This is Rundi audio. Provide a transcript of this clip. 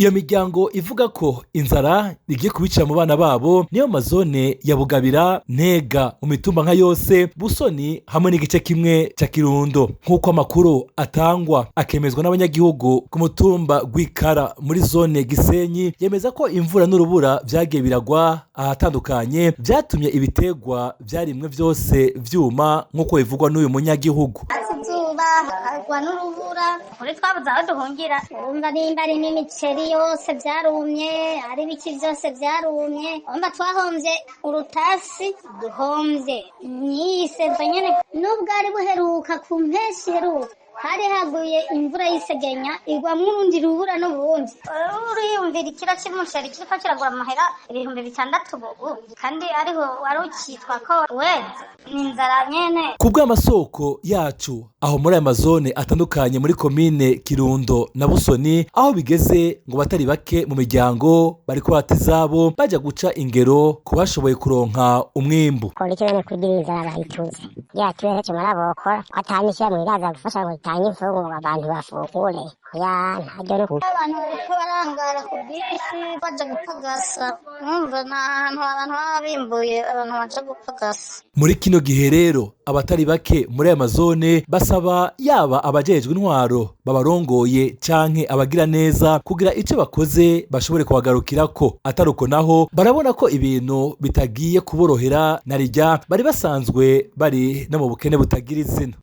Iyo miryango ivuga ko inzara igiye kubicira mu bana babo niyo mazone ya Bugabira, Ntega mu mitumba nka yose, Busoni hamwe n'igice kimwe ca Kirundo. Nk'uko amakuru atangwa akemezwa n'abanyagihugu ku mutumba gw'Ikara muri zone Gisenyi, yemeza ko imvura n'urubura vyagiye biragwa ahatandukanye vyatumye ibitegwa vyarimwe vyose vyuma nk'uko bivugwa n'uyu munyagihugu. Harwa n'urubura kuri twabuze aho duhungira, urumva nimba ari n'imiceri yose vyarumye, ari biki vyose vyarumye, urumva twahomvye urutasi, duhomvye nyiseva nyene nubwo ari buheruka ku mpeshi heruka hari haguye imvura y'isegenya igwamwo urundi rubura n'ubundi. Uriyumvira ikiro c'umuceri kiriko kiragura amahera 600 ubu, kandi ariho wari ukitwa ko weze n'inzara nyene. Kubw'amasoko yacu aho muri aya mazone atandukanye muri komine Kirundo na Busoni, aho bigeze ngo batari bake mu miryango bariko bata izabo baja guca ingero ku bashoboye kuronka umwimbu. Kurikirana kugira inzara bayituze yatuye cyo marabokora atanyisha mu iraza gufasha ngo itanye imfungu abantu bafukure ya ntajya no abantu bariko barangara ku bisi baja gupagasa, numva n'ahantu abantu baba bimbuye abantu baja gupagasa. Muri kino gihe rero abatari bake muri aya mazone basaba yaba abajejwe intwaro babarongoye canke abagira neza kugira ico bakoze bashobore kubagarukirako. Ataruko naho barabona ko ibintu bitagiye kuborohera narirya bari basanzwe bari no mu bukene butagira izina.